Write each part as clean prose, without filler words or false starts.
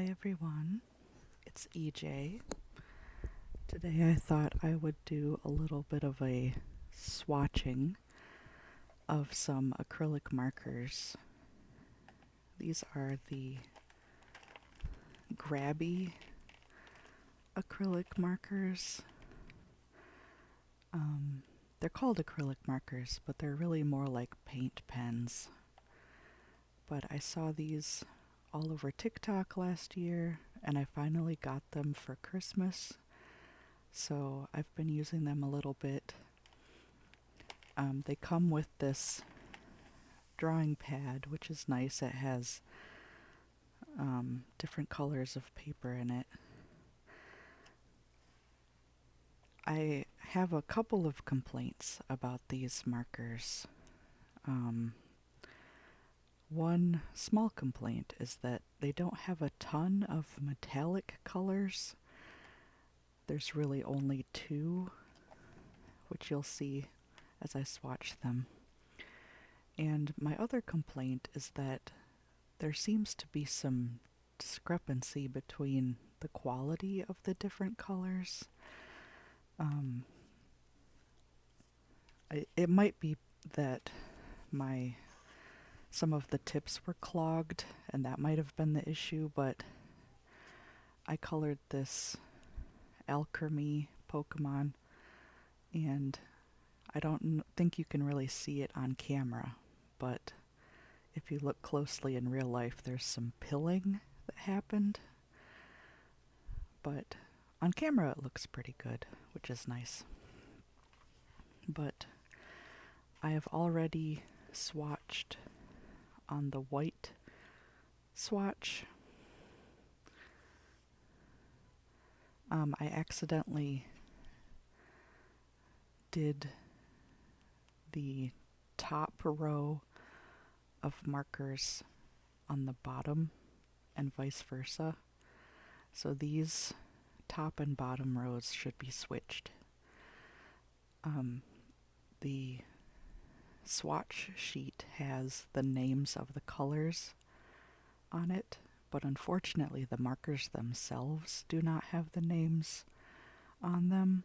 Hi everyone, it's EJ. Today I thought I would do a little bit of a swatching of some acrylic markers. These are the Grabie acrylic markers. They're called acrylic markers, but they're really more like paint pens. But I saw these all over TikTok last year, and I finally got them for Christmas. So I've been using them a little bit. They come with this drawing pad, which is nice. It has different colors of paper in it. I have a couple of complaints about these markers. One small complaint is that they don't have a ton of metallic colors. There's really only two, which you'll see as I swatch them. And my other complaint is that there seems to be some discrepancy between the quality of the different colors. It might be that some of the tips were clogged, and that might have been the issue, but I colored this Alchemy Pokemon, and I don't think you can really see it on camera, but if you look closely in real life, there's some pilling that happened. But on camera, it looks pretty good, which is nice. But I have already swatched on the white swatch. I accidentally did the top row of markers on the bottom and vice versa. So these top and bottom rows should be switched. The swatch sheet has the names of the colors on it, but unfortunately the markers themselves do not have the names on them.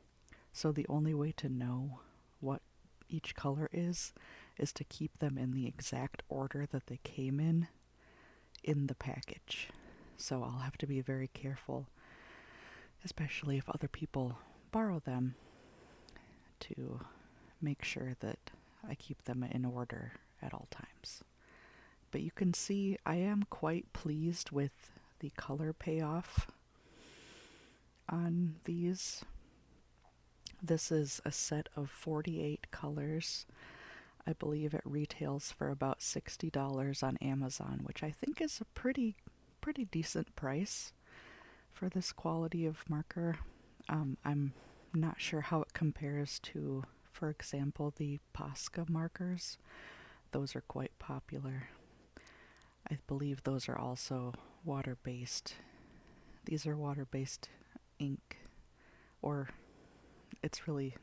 So the only way to know what each color is to keep them in the exact order that they came in the package. So I'll have to be very careful, especially if other people borrow them, to make sure that I keep them in order at all times. But you can see I am quite pleased with the color payoff on these. This is a set of 48 colors. I believe it retails for about $60 on Amazon, which I think is a pretty decent price for this quality of marker. I'm not sure how it compares to, for example, the Posca markers. Those are quite popular. I believe those are also water-based. These are water-based ink, or it's really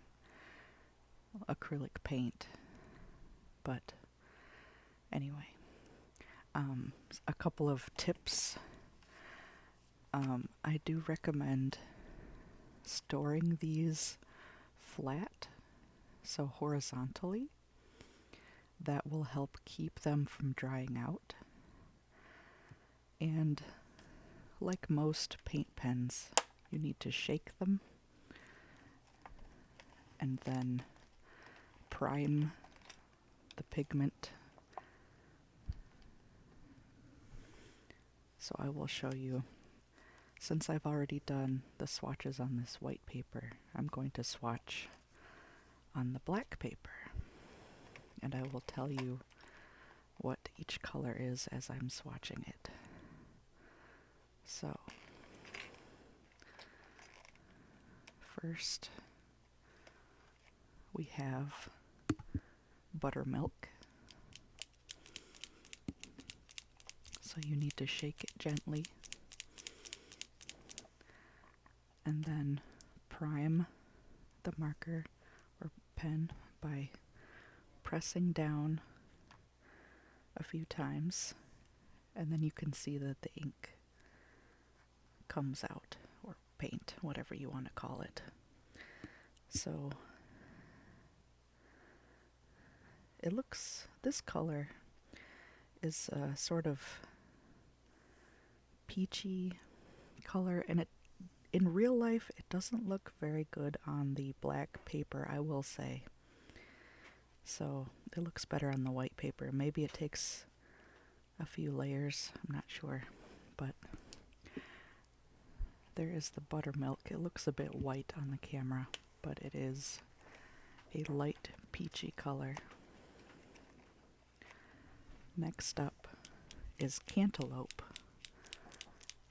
acrylic paint. But anyway, a couple of tips. I do recommend storing these flat, so horizontally. That will help keep them from drying out. And like most paint pens, you need to shake them and then prime the pigment. So I will show you. Since I've already done the swatches on this white paper, I'm going to swatch on the black paper. And I will tell you what each color is as I'm swatching it. So, first we have buttermilk. So you need to shake it gently and then prime the marker or pen by pressing down a few times, and then you can see that the ink comes out, or paint, whatever you want to call it. So it looks, this color is a sort of peachy color, and it, in real life, it doesn't look very good on the black paper, I will say. So it looks better on the white paper. Maybe it takes a few layers, I'm not sure, but there is the buttermilk. It looks a bit white on the camera, but it is a light peachy color. Next up is cantaloupe.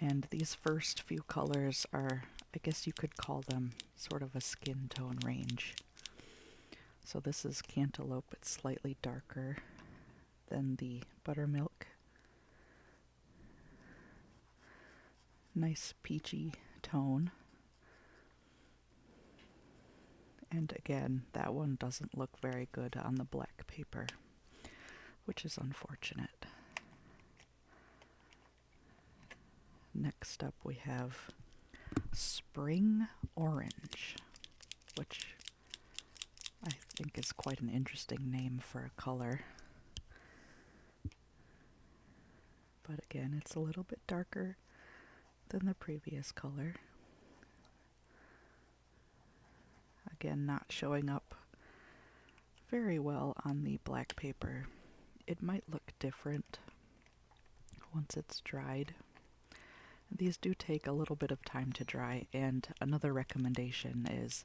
And these first few colors are, I guess you could call them sort of a skin tone range. So this is cantaloupe. It's slightly darker than the buttermilk. Nice peachy tone. And again, that one doesn't look very good on the black paper, which is unfortunate. Next up we have Spring Orange, which I think is quite an interesting name for a color. But again, it's a little bit darker than the previous color. Again, not showing up very well on the black paper. It might look different once it's dried. These do take a little bit of time to dry, and another recommendation is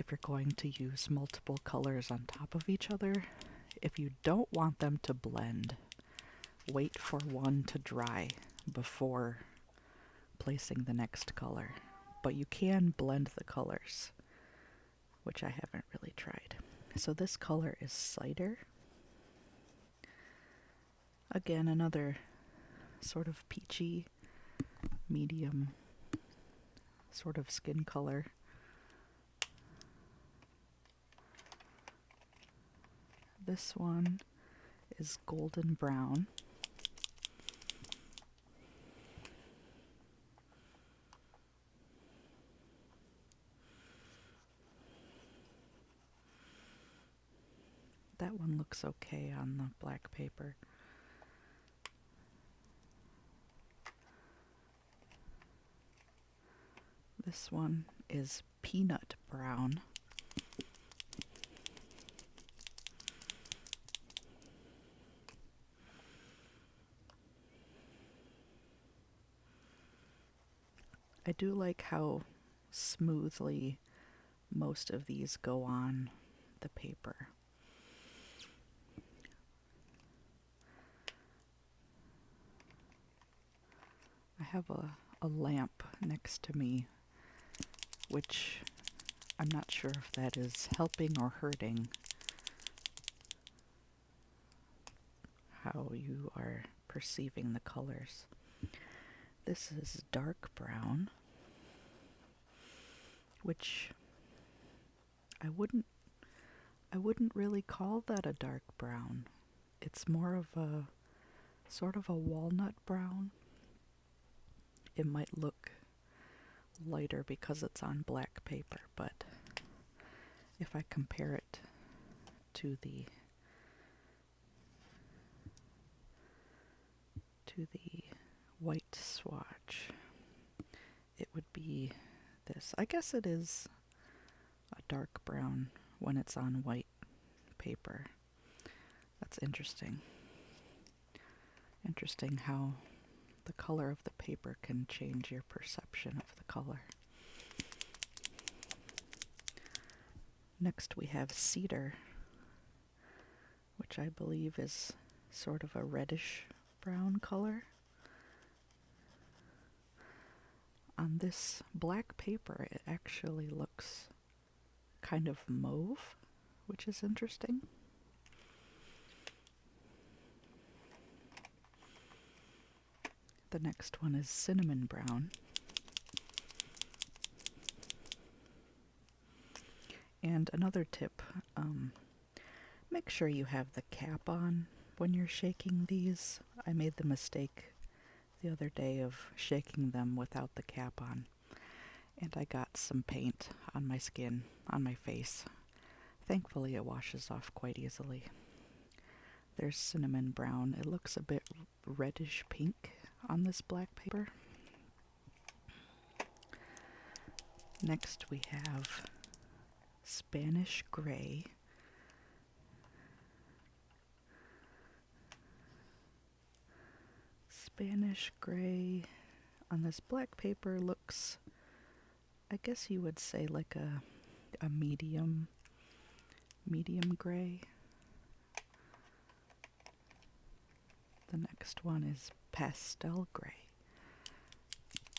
if you're going to use multiple colors on top of each other, if you don't want them to blend, wait for one to dry before placing the next color. But you can blend the colors, which I haven't really tried. So this color is Cider. Again, another sort of peachy, medium sort of skin color. This one is Golden Brown. That one looks okay on the black paper. This one is Peanut Brown. I do like how smoothly most of these go on the paper. I have a lamp next to me, which I'm not sure if that is helping or hurting how you are perceiving the colors. This is dark brown, which I wouldn't really call that a dark brown. It's more of a sort of a walnut brown. It might look lighter because it's on black paper, but if I compare it to the white swatch, it would be this. I guess it is a dark brown when it's on white paper. That's interesting. Interesting how the color of the paper can change your perception of the color. Next we have Cedar, which I believe is sort of a reddish brown color. On this black paper, it actually looks kind of mauve, which is interesting. The next one is Cinnamon Brown. And another tip, make sure you have the cap on when you're shaking these. I made the mistake the other day of shaking them without the cap on, and I got some paint on my skin, on my face. Thankfully it washes off quite easily. There's cinnamon brown. It looks a bit reddish pink on this black paper. Next we have Spanish gray. Spanish gray on this black paper looks, I guess you would say, like a medium gray. The next one is pastel gray.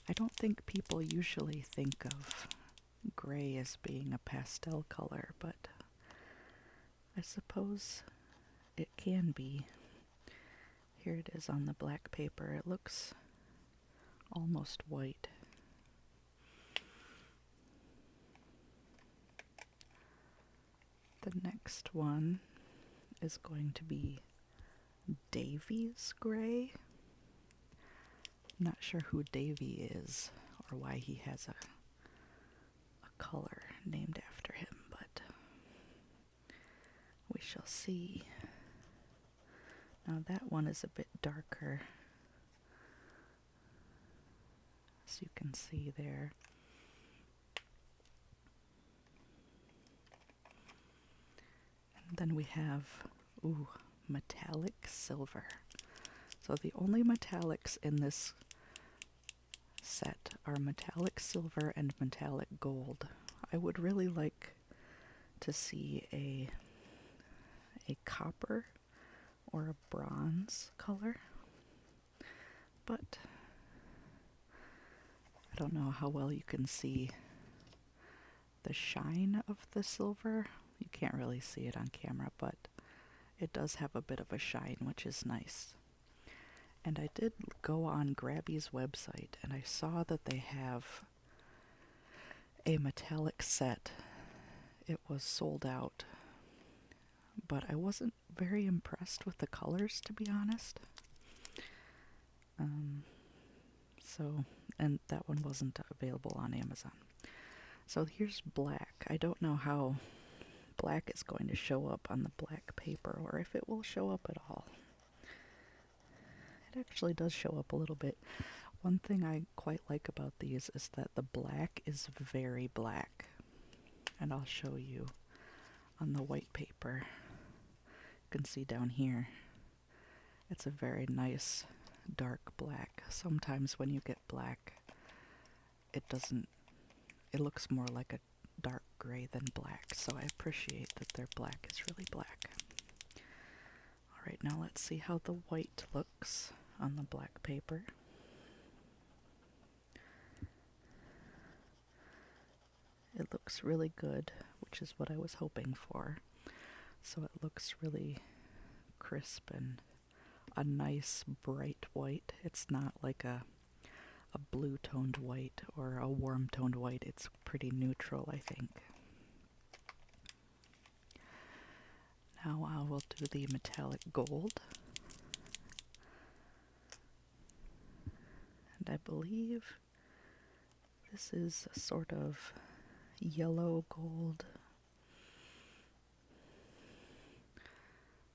I don't think people usually think of gray as being a pastel color, but I suppose it can be. Here it is on the black paper. It looks almost white. The next one is going to be Davy's gray. Not sure who Davy is or why he has a color named after him, but we shall see. Now that one is a bit darker, as you can see there. And then we have, metallic silver. So the only metallics in this set are metallic silver and metallic gold. I would really like to see a copper or a bronze color, but I don't know how well you can see the shine of the silver. You can't really see it on camera, but it does have a bit of a shine, which is nice. And I did go on Grabie's website, and I saw that they have a metallic set. It was sold out, but I wasn't very impressed with the colors, to be honest. And that one wasn't available on Amazon. So here's black. I don't know how black is going to show up on the black paper, or if it will show up at all. It actually does show up a little bit. One thing I quite like about these is that the black is very black. And I'll show you on the white paper. You can see down here, it's a very nice dark black. Sometimes when you get black, it looks more like a dark gray than black, so I appreciate that their black is really black. Alright, now let's see how the white looks on the black paper. It looks really good, which is what I was hoping for. So it looks really crisp and a nice bright white. It's not like a blue toned white or a warm toned white. It's pretty neutral, I think. Now I will do the metallic gold. And I believe this is a sort of yellow gold.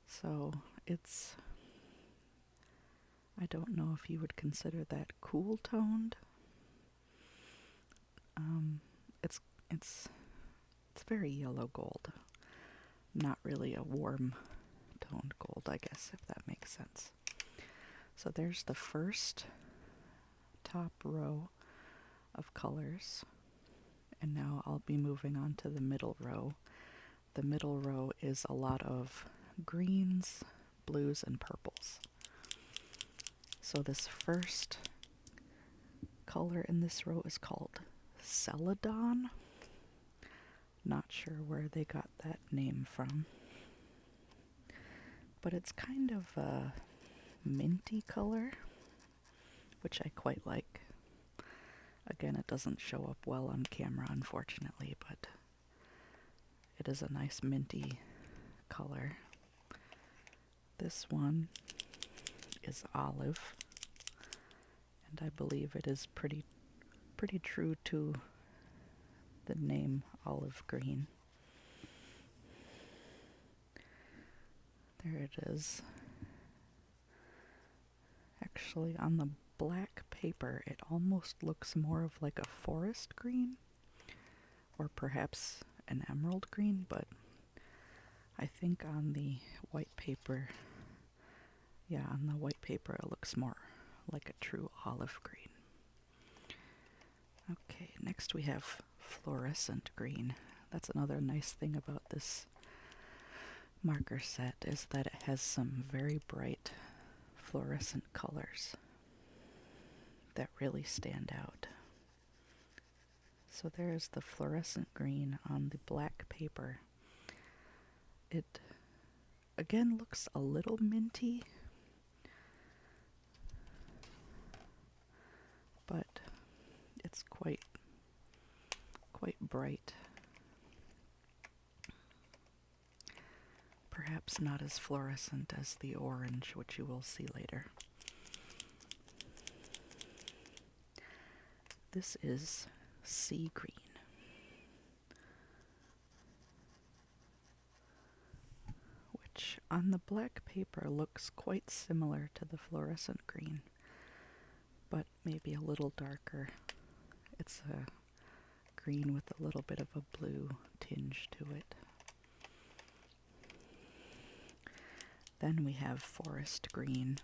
So it's, I don't know if you would consider that cool toned. It's very yellow gold. Not really a warm toned gold, I guess, if that makes sense. So there's the first top row of colors. And now I'll be moving on to the middle row. The middle row is a lot of greens, blues, and purples. So this first color in this row is called Celadon. Not sure where they got that name from, but it's kind of a minty color, which I quite like. Again, it doesn't show up well on camera, unfortunately, but it is a nice minty color. This one is olive. And I believe it is pretty true to the name olive green. There it is. Actually, on the black paper, it almost looks more of like a forest green, or perhaps an emerald green, but I think on the white paper, yeah, on the white paper it looks more like a true olive green. Okay, next we have fluorescent green. That's another nice thing about this marker set, is that it has some very bright fluorescent colors that really stand out. So there's the fluorescent green on the black paper. It again looks a little minty, but it's quite bright. Perhaps not as fluorescent as the orange, which you will see later. This is sea green. Which on the black paper looks quite similar to the fluorescent green, but maybe a little darker. It's a green with a little bit of a blue tinge to it. Then we have forest green.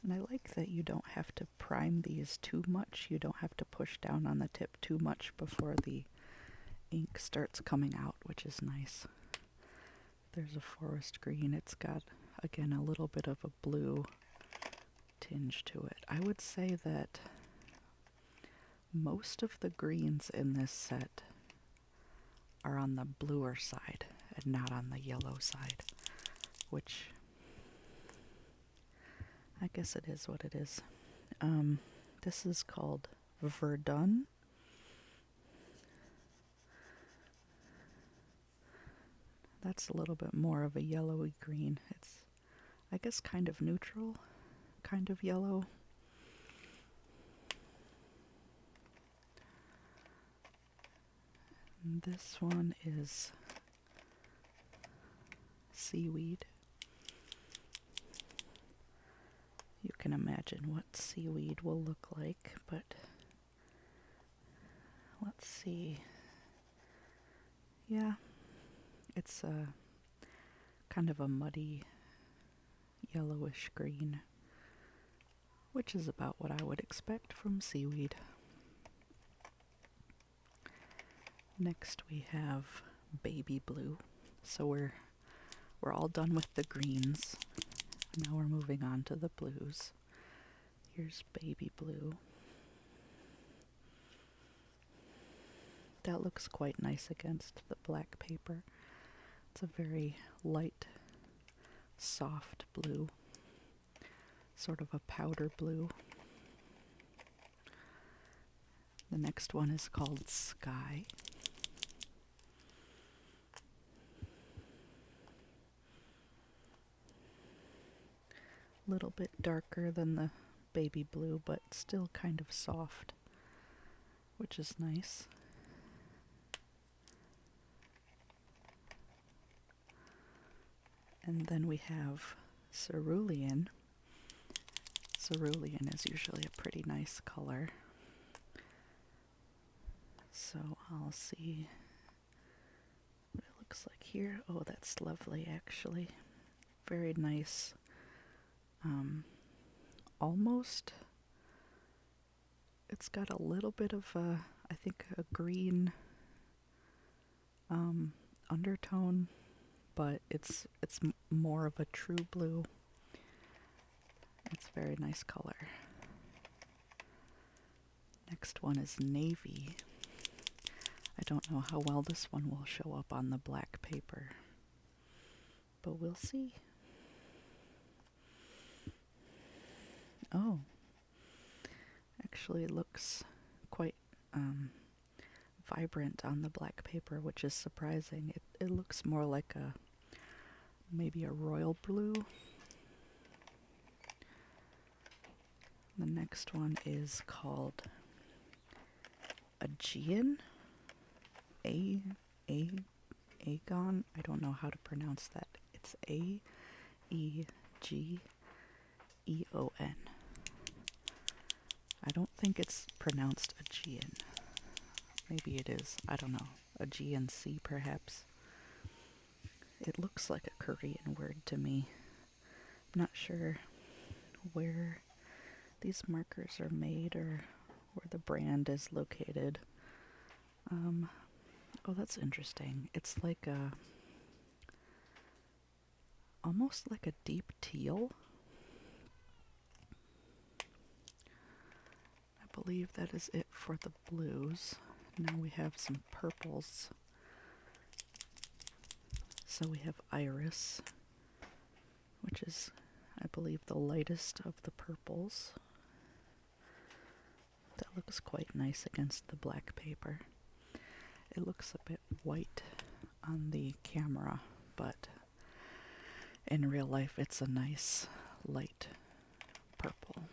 And I like that you don't have to prime these too much. You don't have to push down on the tip too much before the ink starts coming out, which is nice. There's a forest green. It's got, again, a little bit of a blue tinge to it. I would say that most of the greens in this set are on the bluer side and not on the yellow side, which I guess it is what it is. This is called Verdun. That's a little bit more of a yellowy green. It's, I guess, kind of neutral, kind of yellow. And this one is seaweed. You can imagine what seaweed will look like, but let's see. Yeah, it's a kind of a muddy yellowish green, which is about what I would expect from seaweed. Next we have baby blue. So we're all done with the greens. Now we're moving on to the blues. Here's baby blue. That looks quite nice against the black paper. It's a very light, soft blue, sort of a powder blue. The next one is called Sky. A little bit darker than the baby blue, but still kind of soft, which is nice. And then we have cerulean. Cerulean is usually a pretty nice color. So I'll see what it looks like here. Oh, that's lovely, actually. Very nice. Almost, it's got a little bit of a, I think, a green undertone, but it's more of a true blue. It's a very nice color. Next one is navy. I don't know how well this one will show up on the black paper, but we'll see. Oh, actually it looks quite vibrant on the black paper, which is surprising. It looks more like a maybe a royal blue. The next one is called Aegean. A Aegon. I don't know how to pronounce that. It's Aegeon. I don't think it's pronounced Aegean. Maybe it is. I don't know. Aegean Sea, perhaps. It looks like a Korean word to me. I'm not sure where these markers are made or where the brand is located. Oh, that's interesting. It's like almost like a deep teal. I believe that is it for the blues. Now we have some purples. So we have Iris, which is, I believe, the lightest of the purples. That looks quite nice against the black paper. It looks a bit white on the camera, but in real life it's a nice light purple.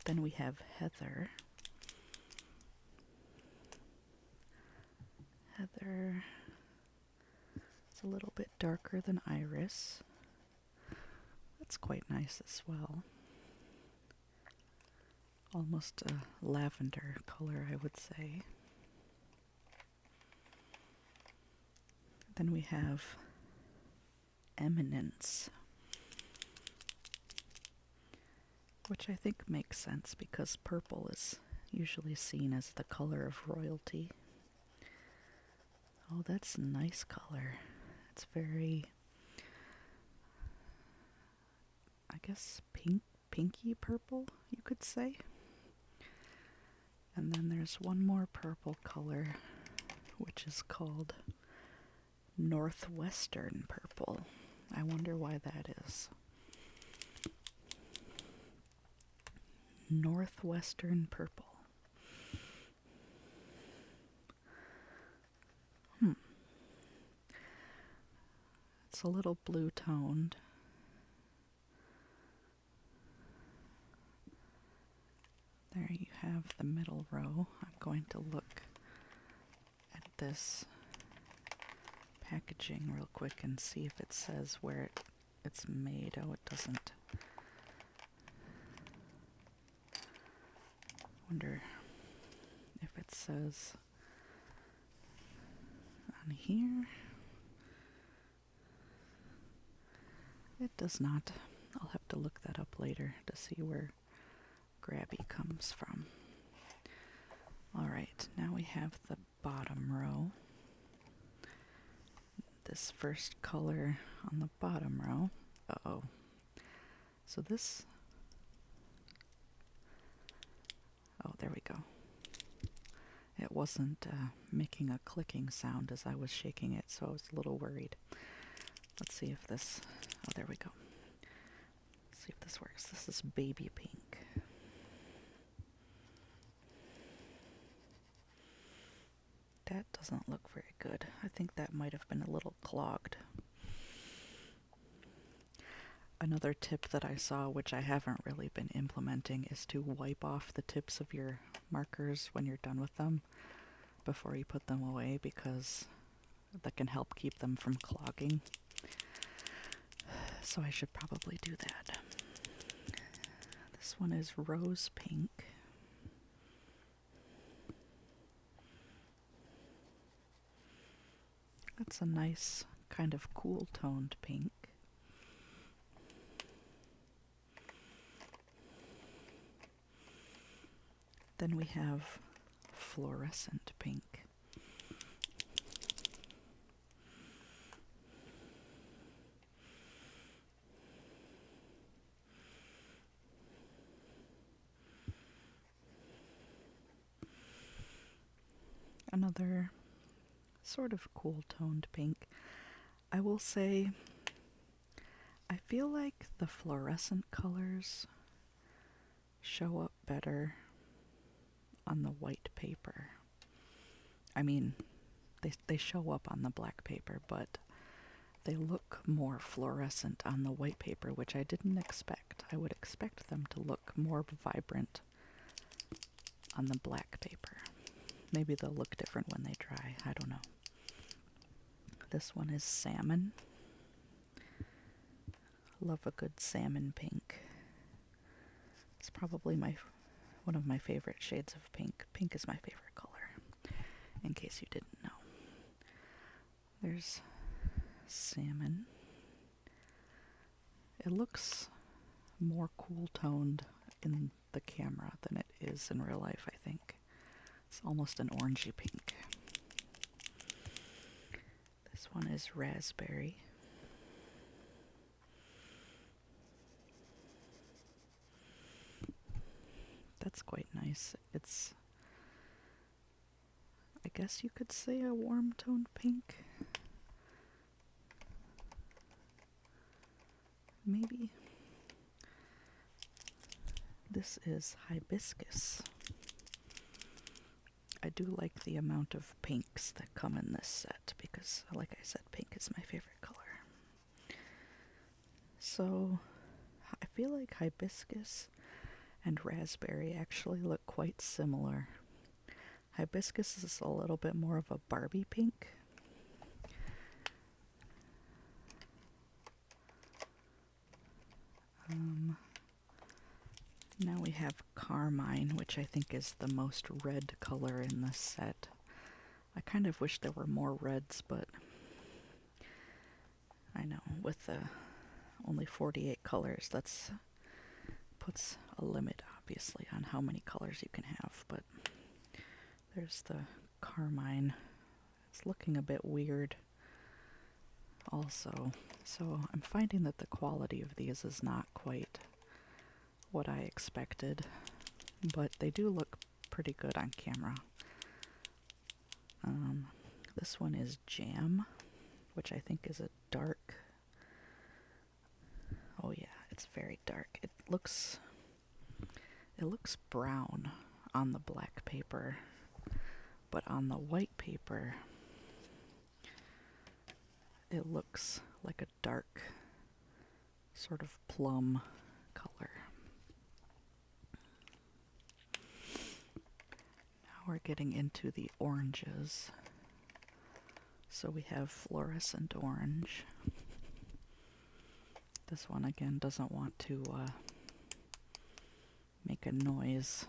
Then we have Heather. Heather is a little bit darker than Iris. That's quite nice as well. Almost a lavender color, I would say. Then we have Eminence, which I think makes sense because purple is usually seen as the color of royalty. Oh, that's a nice color. It's very, I guess, pinky purple, you could say. And then there's one more purple color, which is called Northwestern Purple. I wonder why that is. Northwestern Purple. It's a little blue toned. There you have the middle row. I'm going to look at this packaging real quick and see if it says where it's made. Oh, it doesn't. Wonder if it says on here. It does not. I'll have to look that up later to see where Grabie comes from. Alright, now we have the bottom row. This first color on the bottom row. Uh-oh. So this... Oh, there we go. It wasn't making a clicking sound as I was shaking it, so I was a little worried. Let's see if this... Oh, there we go. Let's see if this works. This is baby pink. That doesn't look very good. I think that might have been a little clogged. Another tip that I saw, which I haven't really been implementing, is to wipe off the tips of your markers when you're done with them before you put them away, because that can help keep them from clogging. So I should probably do that. This one is rose pink. That's a nice kind of cool toned pink. Then we have fluorescent pink. Another sort of cool toned pink. I will say, I feel like the fluorescent colors show up better on the white paper. I mean, they show up on the black paper, but They look more fluorescent on the white paper, which I didn't expect. I would expect them to look more vibrant on the black paper. Maybe they'll look different when they dry. I don't know. This one is salmon. Love a good salmon pink. It's probably one of my favorite shades of pink. Pink is my favorite color, in case you didn't know. There's salmon. It looks more cool-toned in the camera than it is in real life, I think. It's almost an orangey pink. This one is raspberry. That's quite nice. It's, I guess you could say, a warm-toned pink. Maybe. This is hibiscus. I do like the amount of pinks that come in this set because, like I said, pink is my favorite color. So, I feel like hibiscus and raspberry actually look quite similar. Hibiscus is a little bit more of a Barbie pink. Now we have carmine, which I think is the most red color in this set. I kind of wish there were more reds, but I know with only 48 colors, that's puts a limit, obviously, on how many colors you can have. But there's the carmine. It's looking a bit weird also. So I'm finding that the quality of these is not quite what I expected, but they do look pretty good on camera. This one is jam, which I think is a dark. Oh yeah, it's very dark. It looks brown on the black paper, but on the white paper it looks like a dark sort of plum color. Now we're getting into the oranges. So we have fluorescent orange. This one again doesn't want to make a noise.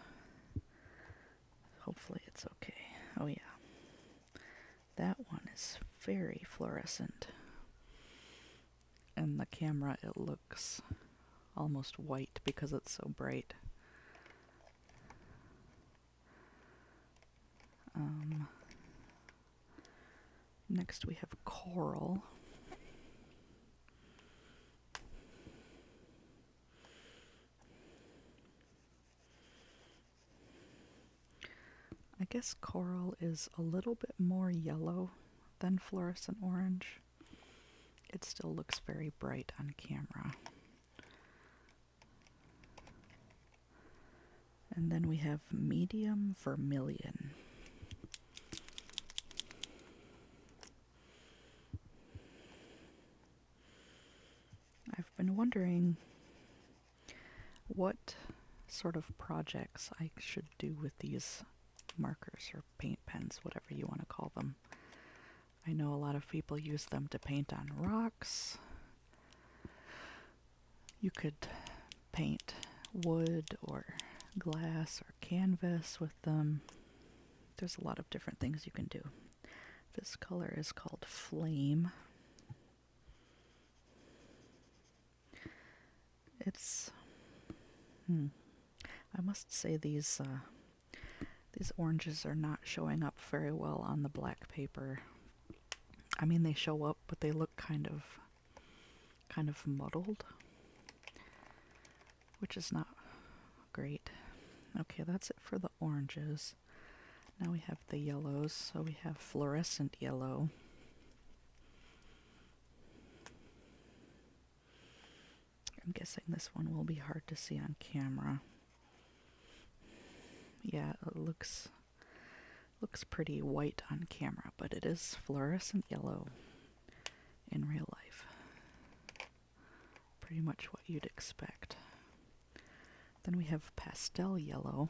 Hopefully it's okay. Oh yeah. That one is very fluorescent. In the camera it looks almost white because it's so bright. Next we have coral. I guess coral is a little bit more yellow than fluorescent orange. It still looks very bright on camera. And then we have medium vermilion. I've been wondering what sort of projects I should do with these markers or paint pens, whatever you want to call them. I know a lot of people use them to paint on rocks. You could paint wood or glass or canvas with them. There's a lot of different things you can do. This color is called Flame. It's I must say these oranges are not showing up very well on the black paper. I mean, they show up, but they look kind of muddled, which is not great. Okay, that's it for the oranges. Now we have the yellows. So we have fluorescent yellow. I'm guessing this one will be hard to see on camera. Yeah, it looks pretty white on camera, but it is fluorescent yellow in real life. Pretty much what you'd expect. Then we have pastel yellow.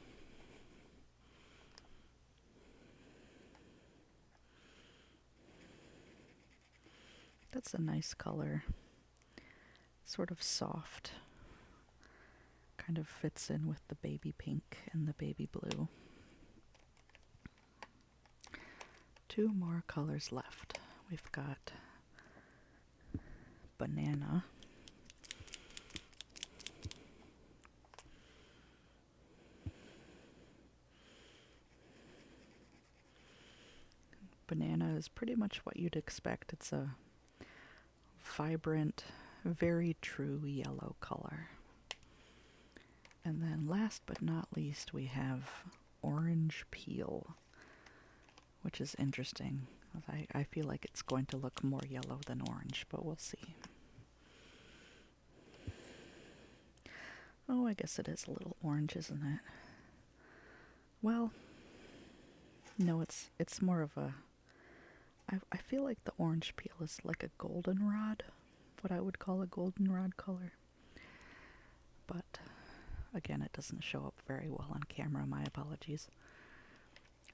That's a nice color. Sort of soft. Kind of fits in with the baby pink and the baby blue. Two more colors left. We've got banana. Banana is pretty much what you'd expect. It's a vibrant, very true yellow color. And then last but not least, we have orange peel, which is interesting. I feel like it's going to look more yellow than orange, but we'll see. Oh, I guess it is a little orange, isn't it? Well, no, it's more of a... I feel like the orange peel is like a goldenrod, what I would call a goldenrod color. But, again, it doesn't show up very well on camera, my apologies.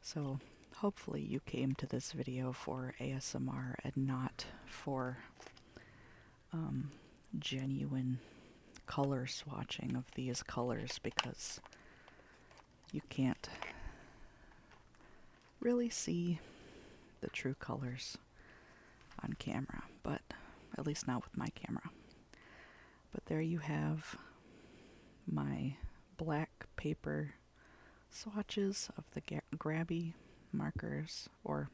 So, hopefully you came to this video for ASMR and not for genuine color swatching of these colors, because you can't really see the true colors on camera, but at least not with my camera. But there you have my black paper swatches of the Grabie markers, or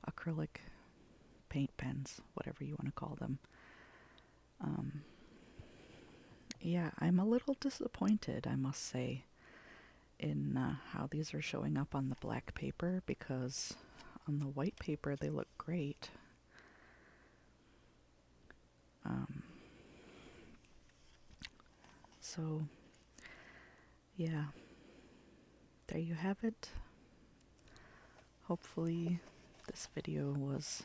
acrylic paint pens, whatever you want to call them. Yeah, I'm a little disappointed, I must say, in how these are showing up on the black paper, because on the white paper they look great. So, yeah, there you have it. Hopefully this video was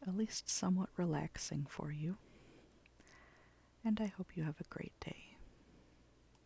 at least somewhat relaxing for you, and I hope you have a great day.